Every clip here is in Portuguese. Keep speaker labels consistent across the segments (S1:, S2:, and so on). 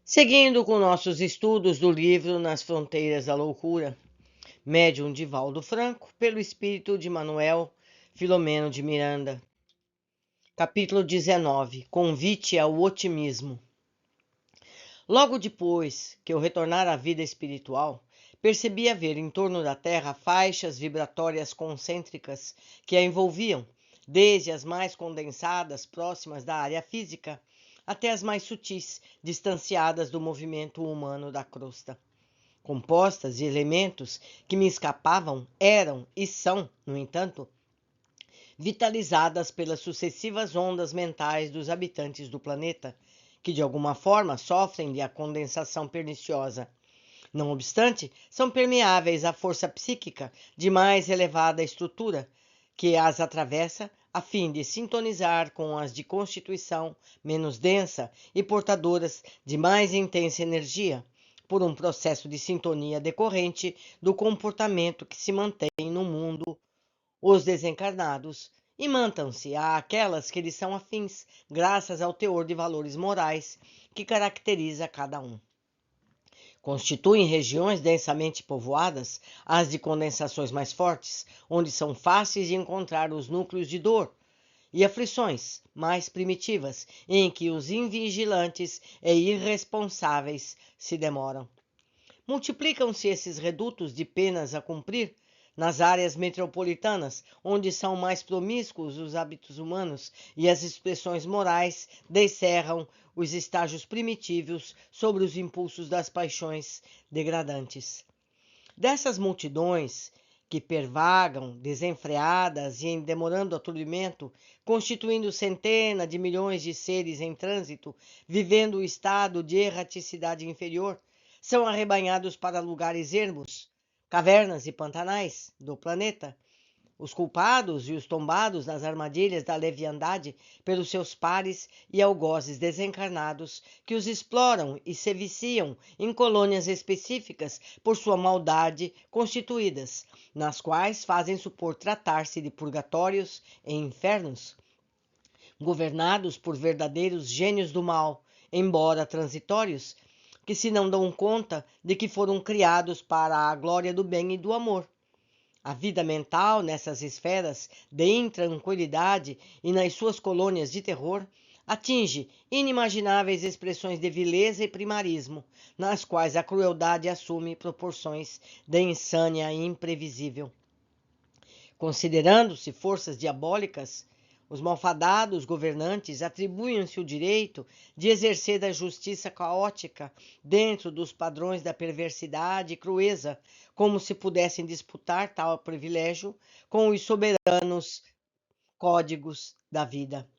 S1: Seguindo com nossos estudos do livro Nas Fronteiras da Loucura, Médium de Valdo Franco, pelo espírito de Manuel Filomeno de Miranda. Capítulo 19. Convite ao otimismo. Logo depois que eu retornara à vida espiritual, percebi haver em torno da Terra faixas vibratórias concêntricas que a envolviam, desde as mais condensadas próximas da área física, até as mais sutis, distanciadas do movimento humano da crosta. Compostas de elementos que me escapavam, eram e são, no entanto, vitalizadas pelas sucessivas ondas mentais dos habitantes do planeta, que de alguma forma sofrem de a condensação perniciosa. Não obstante, são permeáveis à força psíquica de mais elevada estrutura, que as atravessa a fim de sintonizar com as de constituição menos densa e portadoras de mais intensa energia, por um processo de sintonia decorrente do comportamento que se mantém no mundo os desencarnados e mantam-se àquelas que lhes são afins, graças ao teor de valores morais que caracteriza cada um. Constituem regiões densamente povoadas as de condensações mais fortes, onde são fáceis de encontrar os núcleos de dor, e aflições mais primitivas, em que os invigilantes e irresponsáveis se demoram. Multiplicam-se esses redutos de penas a cumprir nas áreas metropolitanas, onde são mais promíscuos os hábitos humanos e as expressões morais descerram os estágios primitivos sobre os impulsos das paixões degradantes. Dessas multidões que pervagam desenfreadas e demorando aturdimento, constituindo centenas de milhões de seres em trânsito, vivendo o estado de erraticidade inferior, são arrebanhados para lugares ermos, cavernas e pantanais do planeta, os culpados e os tombados nas armadilhas da leviandade pelos seus pares e algozes desencarnados que os exploram e se viciam em colônias específicas por sua maldade constituídas, nas quais fazem supor tratar-se de purgatórios e infernos, governados por verdadeiros gênios do mal, embora transitórios, que se não dão conta de que foram criados para a glória do bem e do amor. A vida mental nessas esferas de intranquilidade e nas suas colônias de terror atinge inimagináveis expressões de vileza e primarismo, nas quais a crueldade assume proporções de insânia imprevisível. Considerando-se forças diabólicas, os malfadados governantes atribuem-se o direito de exercer a justiça caótica dentro dos padrões da perversidade e crueza, como se pudessem disputar tal privilégio com os soberanos códigos da vida.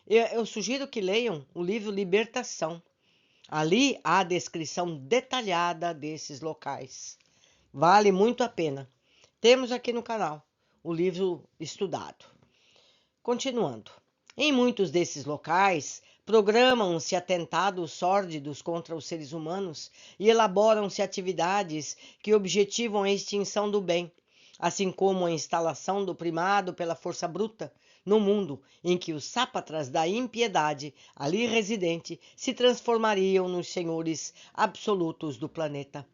S1: Eu sugiro que leiam o livro Libertação. Ali há a descrição detalhada desses locais. Vale muito a pena. Temos aqui no canal o livro estudado. Continuando. Em muitos desses locais, programam-se atentados sórdidos contra os seres humanos e elaboram-se atividades que objetivam a extinção do bem, assim como a instalação do primado pela força bruta no mundo em que os sápatras da impiedade ali residente se transformariam nos senhores absolutos do planeta.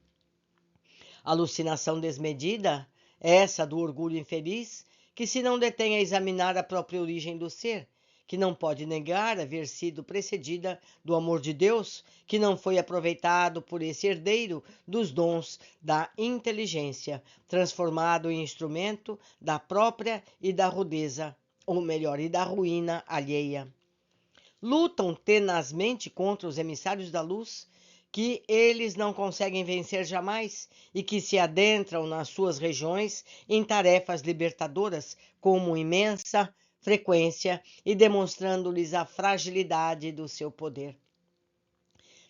S1: Alucinação desmedida, essa do orgulho infeliz, que se não detém a examinar a própria origem do ser, que não pode negar haver sido precedida do amor de Deus, que não foi aproveitado por esse herdeiro dos dons da inteligência, transformado em instrumento da própria e da rudeza, ou melhor, e da ruína alheia. Lutam tenazmente contra os emissários da luz, que eles não conseguem vencer jamais e que se adentram nas suas regiões em tarefas libertadoras com imensa frequência e demonstrando-lhes a fragilidade do seu poder.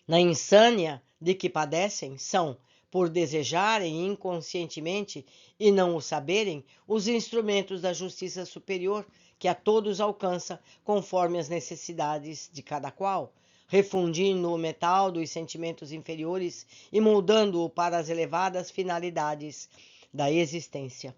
S1: Na insânia de que padecem, são, por desejarem inconscientemente e não o saberem, os instrumentos da justiça superior que a todos alcança conforme as necessidades de cada qual, refundindo o metal dos sentimentos inferiores e moldando-o para as elevadas finalidades da existência.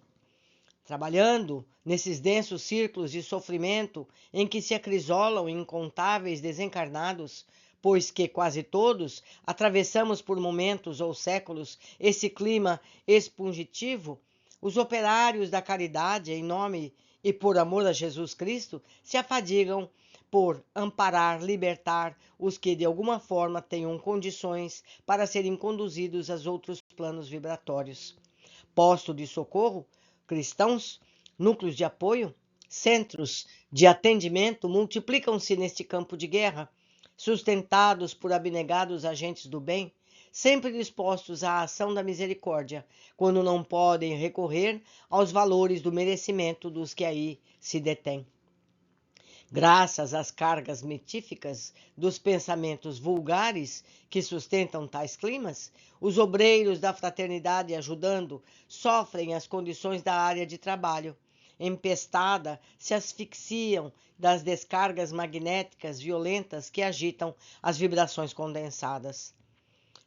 S1: Trabalhando nesses densos círculos de sofrimento em que se acrisolam incontáveis desencarnados, pois que quase todos atravessamos por momentos ou séculos esse clima expungitivo, os operários da caridade, em nome e por amor a Jesus Cristo, se afadigam por amparar, libertar os que de alguma forma tenham condições para serem conduzidos a outros planos vibratórios. Posto de socorro, cristãos, núcleos de apoio, centros de atendimento multiplicam-se neste campo de guerra, sustentados por abnegados agentes do bem, sempre dispostos à ação da misericórdia, quando não podem recorrer aos valores do merecimento dos que aí se detêm. Graças às cargas mitíficas dos pensamentos vulgares que sustentam tais climas, os obreiros da fraternidade ajudando sofrem as condições da área de trabalho. Empestada, se asfixiam das descargas magnéticas violentas que agitam as vibrações condensadas.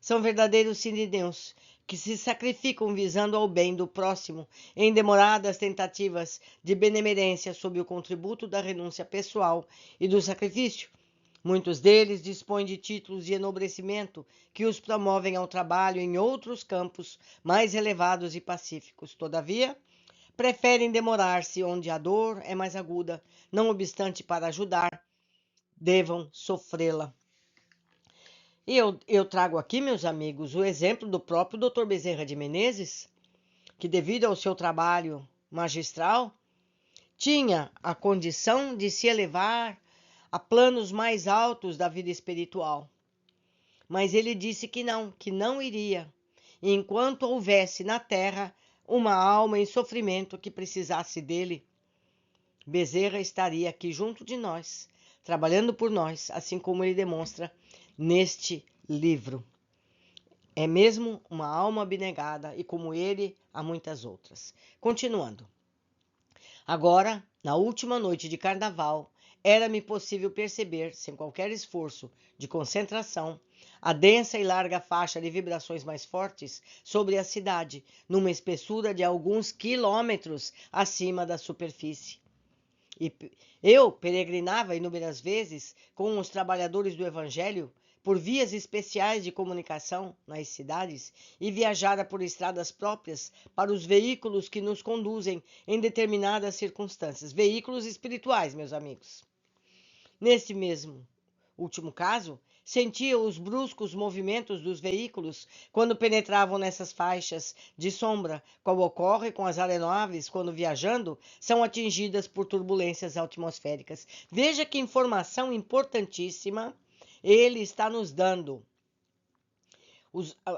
S1: São verdadeiros sirineus que se sacrificam visando ao bem do próximo em demoradas tentativas de benemerência sob o contributo da renúncia pessoal e do sacrifício. Muitos deles dispõem de títulos de enobrecimento que os promovem ao trabalho em outros campos mais elevados e pacíficos. Todavia, preferem demorar-se onde a dor é mais aguda, não obstante para ajudar, devam sofrê-la. E eu trago aqui, meus amigos, o exemplo do próprio Dr. Bezerra de Menezes, que devido ao seu trabalho magistral, tinha a condição de se elevar a planos mais altos da vida espiritual. Mas ele disse que não iria, enquanto houvesse na terra uma alma em sofrimento que precisasse dele. Bezerra estaria aqui junto de nós, trabalhando por nós, assim como ele demonstra neste livro. É mesmo uma alma abnegada e, como ele, há muitas outras. Continuando. Agora, na última noite de carnaval, era-me possível perceber, sem qualquer esforço de concentração, a densa e larga faixa de vibrações mais fortes sobre a cidade, numa espessura de alguns quilômetros acima da superfície. E eu peregrinava inúmeras vezes com os trabalhadores do Evangelho por vias especiais de comunicação nas cidades e viajara por estradas próprias para os veículos que nos conduzem em determinadas circunstâncias. Veículos espirituais, meus amigos. Nesse mesmo último caso, sentia os bruscos movimentos dos veículos quando penetravam nessas faixas de sombra, qual ocorre com as aeronaves quando viajando são atingidas por turbulências atmosféricas. Veja que informação importantíssima ele está nos dando.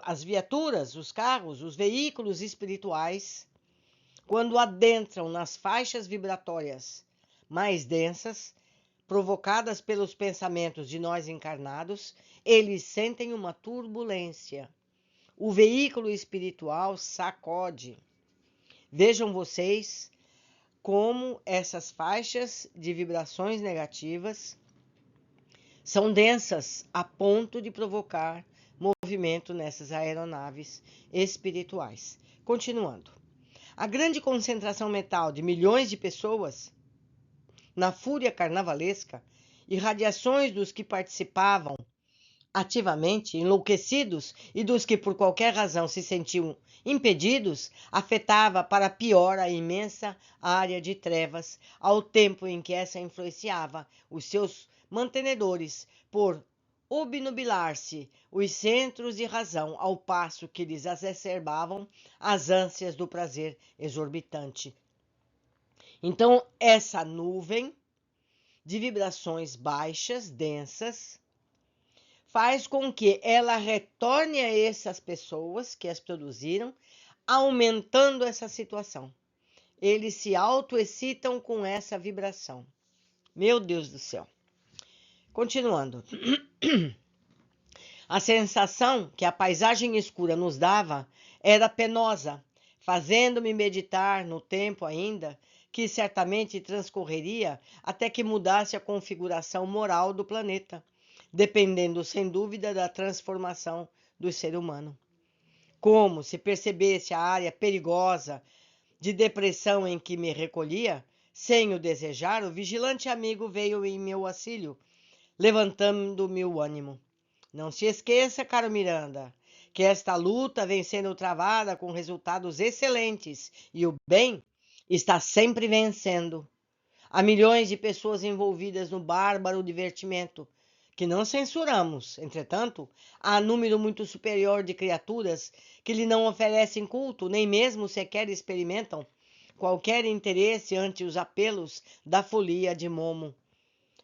S1: As viaturas, os carros, os veículos espirituais, quando adentram nas faixas vibratórias mais densas, provocadas pelos pensamentos de nós encarnados, eles sentem uma turbulência. O veículo espiritual sacode. Vejam vocês como essas faixas de vibrações negativas são densas a ponto de provocar movimento nessas aeronaves espirituais. Continuando. A grande concentração mental de milhões de pessoas na fúria carnavalesca, irradiações dos que participavam ativamente, enlouquecidos, e dos que por qualquer razão se sentiam impedidos, afetava para pior a imensa área de trevas, ao tempo em que essa influenciava os seus mantenedores por obnubilar-se os centros de razão, ao passo que lhes exacerbavam as ânsias do prazer exorbitante. Então, essa nuvem de vibrações baixas, densas, faz com que ela retorne a essas pessoas que as produziram, aumentando essa situação. Eles se autoexcitam com essa vibração. Meu Deus do céu. Continuando. A sensação que a paisagem escura nos dava era penosa, fazendo-me meditar no tempo ainda que certamente transcorreria até que mudasse a configuração moral do planeta, dependendo sem dúvida da transformação do ser humano. Como se percebesse a área perigosa de depressão em que me recolhia, sem o desejar, o vigilante amigo veio em meu auxílio, levantando-me o ânimo. Não se esqueça, caro Miranda, que esta luta vem sendo travada com resultados excelentes e o bem está sempre vencendo. Há milhões de pessoas envolvidas no bárbaro divertimento, que não censuramos. Entretanto, há número muito superior de criaturas que lhe não oferecem culto, nem mesmo sequer experimentam qualquer interesse ante os apelos da folia de Momo.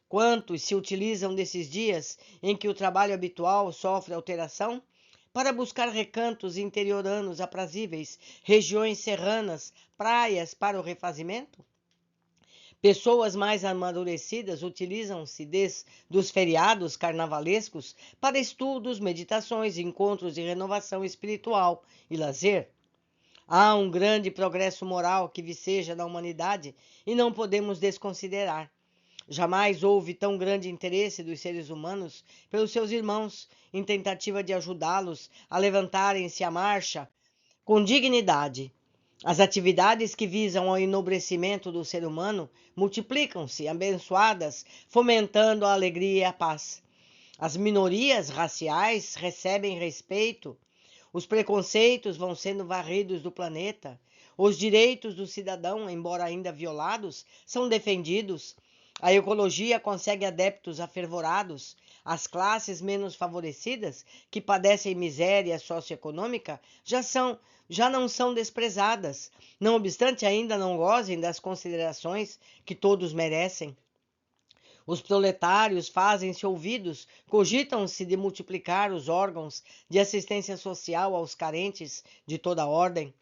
S1: Quantos se utilizam desses dias em que o trabalho habitual sofre alteração para buscar recantos interioranos aprazíveis, regiões serranas, praias para o refazimento? Pessoas mais amadurecidas utilizam-se dos feriados carnavalescos para estudos, meditações, encontros de renovação espiritual e lazer. Há um grande progresso moral que viceja na humanidade e não podemos desconsiderar. Jamais houve tão grande interesse dos seres humanos pelos seus irmãos, em tentativa de ajudá-los a levantarem-se à marcha com dignidade. As atividades que visam ao enobrecimento do ser humano multiplicam-se, abençoadas, fomentando a alegria e a paz. As minorias raciais recebem respeito, os preconceitos vão sendo varridos do planeta, os direitos do cidadão, embora ainda violados, são defendidos, a ecologia consegue adeptos afervorados, as classes menos favorecidas, que padecem miséria socioeconômica, já não são desprezadas, não obstante ainda não gozem das considerações que todos merecem. Os proletários fazem-se ouvidos, cogitam-se de multiplicar os órgãos de assistência social aos carentes de toda ordem.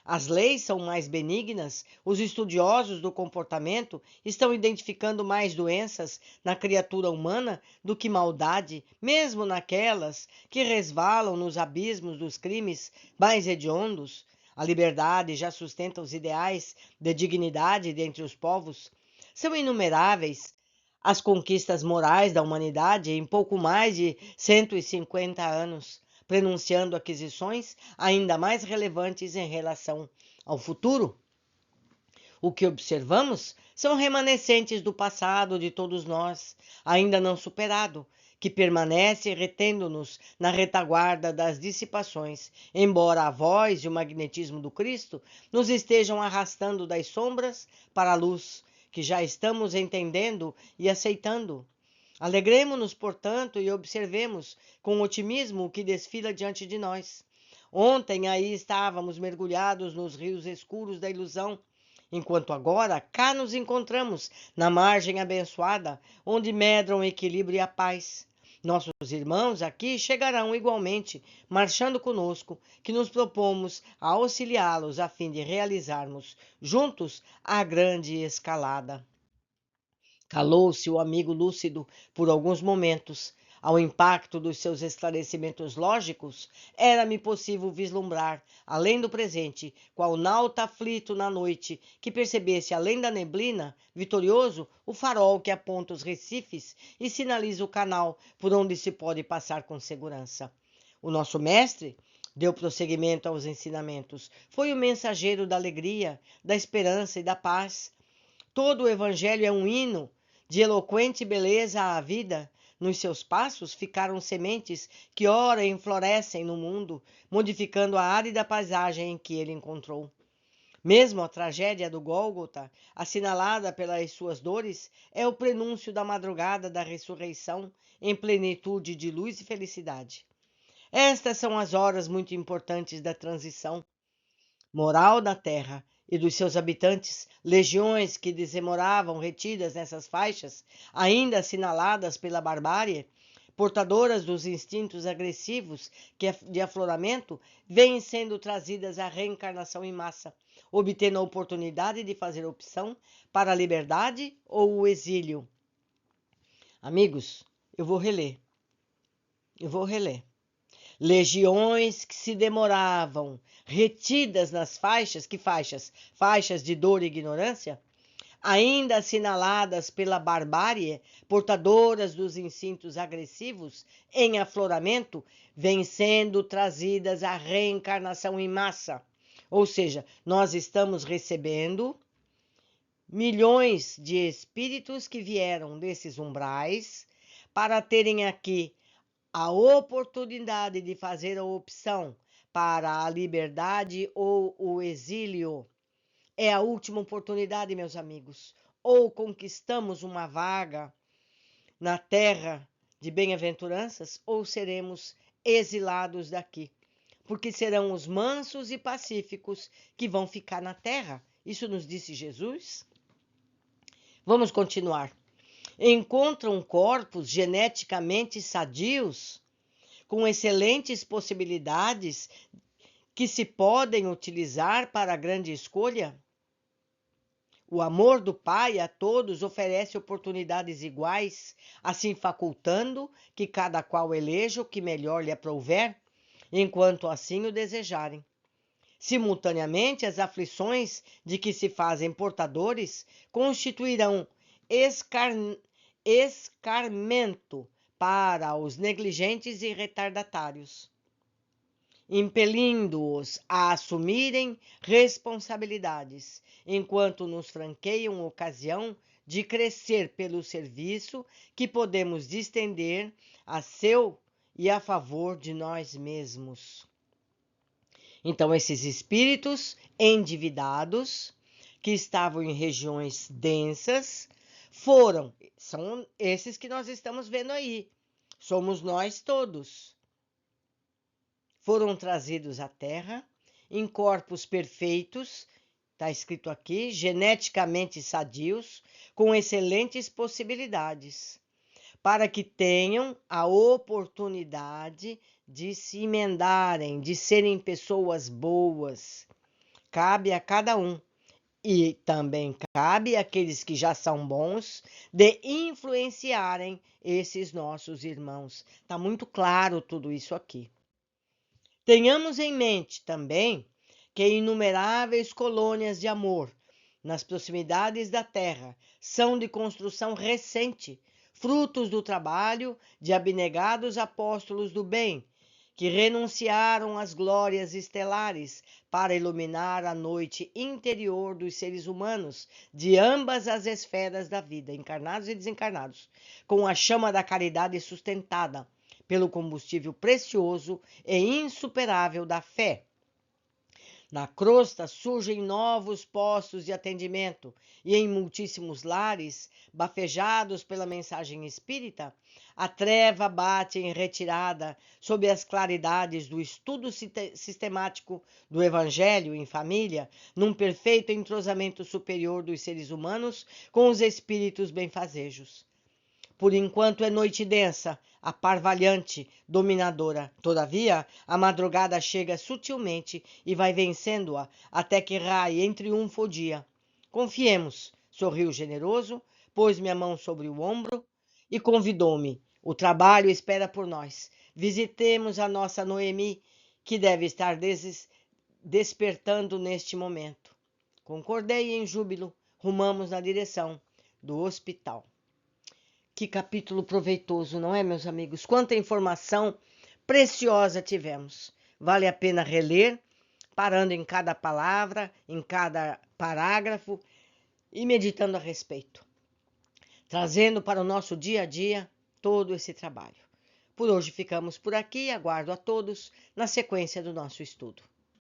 S1: As leis são mais benignas, os estudiosos do comportamento estão identificando mais doenças na criatura humana do que maldade, mesmo naquelas que resvalam nos abismos dos crimes mais hediondos. A liberdade já sustenta os ideais de dignidade dentre os povos. São inumeráveis as conquistas morais da humanidade em pouco mais de 150 anos, prenunciando aquisições ainda mais relevantes em relação ao futuro. O que observamos são remanescentes do passado de todos nós, ainda não superado, que permanece retendo-nos na retaguarda das dissipações, embora a voz e o magnetismo do Cristo nos estejam arrastando das sombras para a luz, que já estamos entendendo e aceitando. Alegremo-nos, portanto, e observemos com otimismo o que desfila diante de nós. Ontem aí estávamos mergulhados nos rios escuros da ilusão, enquanto agora cá nos encontramos, na margem abençoada, onde medram o equilíbrio e a paz. Nossos irmãos aqui chegarão igualmente, marchando conosco, que nos propomos a auxiliá-los a fim de realizarmos juntos a grande escalada. Calou-se o amigo lúcido por alguns momentos. Ao impacto dos seus esclarecimentos lógicos, era-me possível vislumbrar, além do presente, qual nauta aflito na noite, que percebesse além da neblina, vitorioso, o farol que aponta os recifes e sinaliza o canal por onde se pode passar com segurança. O nosso mestre deu prosseguimento aos ensinamentos. Foi o mensageiro da alegria, da esperança e da paz. Todo o evangelho é um hino de eloquente beleza à vida. Nos seus passos ficaram sementes que ora enflorescem no mundo, modificando a árida paisagem em que ele encontrou. Mesmo a tragédia do Gólgota, assinalada pelas suas dores, é o prenúncio da madrugada da ressurreição em plenitude de luz e felicidade. Estas são as horas muito importantes da transição moral da terra e dos seus habitantes, legiões que demoravam retidas nessas faixas, ainda assinaladas pela barbárie, portadoras dos instintos agressivos de afloramento, vêm sendo trazidas à reencarnação em massa, obtendo a oportunidade de fazer opção para a liberdade ou o exílio. Amigos, eu vou reler. Legiões que se demoravam, retidas nas faixas, que faixas? Faixas de dor e ignorância, ainda assinaladas pela barbárie, portadoras dos instintos agressivos, em afloramento, vêm sendo trazidas à reencarnação em massa. Ou seja, nós estamos recebendo milhões de espíritos que vieram desses umbrais para terem aqui a oportunidade de fazer a opção para a liberdade ou o exílio. É a última oportunidade, meus amigos. Ou conquistamos uma vaga na terra de bem-aventuranças, ou seremos exilados daqui, porque serão os mansos e pacíficos que vão ficar na terra. Isso nos disse Jesus. Vamos continuar. Encontram corpos geneticamente sadios, com excelentes possibilidades que se podem utilizar para a grande escolha? O amor do Pai a todos oferece oportunidades iguais, assim facultando que cada qual eleja o que melhor lhe aprouver, enquanto assim o desejarem. Simultaneamente, as aflições de que se fazem portadores constituirão escarmento para os negligentes e retardatários, impelindo-os a assumirem responsabilidades, enquanto nos franqueiam ocasião de crescer pelo serviço que podemos distender a seu e a favor de nós mesmos. Então, esses espíritos endividados, que estavam em regiões densas, são esses que nós estamos vendo aí, somos nós todos. Foram trazidos à Terra em corpos perfeitos, está escrito aqui, geneticamente sadios, com excelentes possibilidades, para que tenham a oportunidade de se emendarem, de serem pessoas boas. Cabe a cada um. E também cabe àqueles que já são bons de influenciarem esses nossos irmãos. Está muito claro tudo isso aqui. Tenhamos em mente também que inumeráveis colônias de amor nas proximidades da Terra são de construção recente, frutos do trabalho de abnegados apóstolos do bem, que renunciaram às glórias estelares para iluminar a noite interior dos seres humanos de ambas as esferas da vida, encarnados e desencarnados, com a chama da caridade sustentada pelo combustível precioso e insuperável da fé. Na crosta surgem novos postos de atendimento e em muitíssimos lares, bafejados pela mensagem espírita, a treva bate em retirada sob as claridades do estudo sistemático do Evangelho em família, num perfeito entrosamento superior dos seres humanos com os espíritos benfazejos. Por enquanto é noite densa, aparvalhante, dominadora. Todavia, a madrugada chega sutilmente e vai vencendo-a até que raie em triunfo o dia. Confiemos, sorriu generoso, pôs-me a mão sobre o ombro e convidou-me. O trabalho espera por nós. Visitemos a nossa Noemi, que deve estar despertando neste momento. Concordei em júbilo. Rumamos na direção do hospital. Que capítulo proveitoso, não é, meus amigos? Quanta informação preciosa tivemos. Vale a pena reler, parando em cada palavra, em cada parágrafo e meditando a respeito. Trazendo para o nosso dia a dia todo esse trabalho. Por hoje ficamos por aqui e aguardo a todos na sequência do nosso estudo.